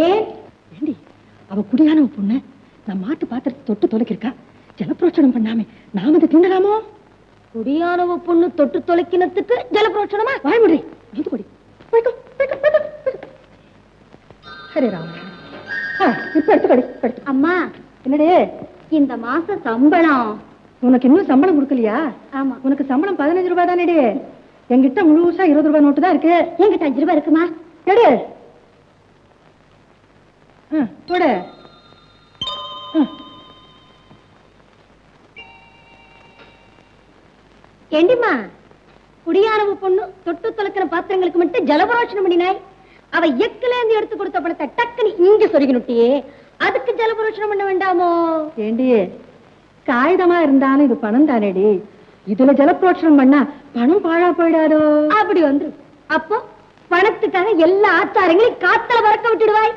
ஏன் ஏண்டி அவ குடியான பொண்ணு நம்ம மாட்டு பாத்திரத்தை தொட்டு தொலைக்கிருக்கா. ஜலப்பிரோட்சணம் பண்ணாமே நாம அதை திண்டலாமோ? குடியானவ பொண்ணு தொட்டு தொலைக்கினத்துக்கு ஜலப்பிரோட்சணமா? வாய் முடி வந்து கொடி. சரி ராம இப்ப எடுத்துக்கடி. அம்மா என்னடே இந்த மாச சம்பளம்? உனக்கு இன்னும் சம்பளம் கொடுக்கலையா? ஆமா. உனக்கு சம்பளம் 15 ரூபாய் தானே. என்கிட்ட முழுசா 20 ரூபாய் நோட்டு தான் இருக்கு. என்கிட்ட 5 ரூபாய் இருக்குமா? எடு போடு. ஏண்டிமா குடியானவ பொண்ணு தொட்டு தொலைக்கிற பாத்திரங்களுக்கு மட்டும் ஜலபரோஷனம் பண்ணினாய். அவ எக்கிலேந்து எடுத்து கொடுத்த பணத்தை டக்குனு இங்க சொருகினுட்டியே, அதுக்கு ஜலபரோஷனம் பண்ண வேண்டாமோ? ஏண்டி காகிதமா இருந்தாலும் இது பணம் தானேடி. இதுல ஜலபரோஷனம் பண்ணா பணம் பாழா போயிடாதோ? அப்படி வந்துரு. அப்போ பணத்துக்காக எல்லா ஆச்சாரங்களையும் காத்தல வரக்க விட்டுடுவாய்.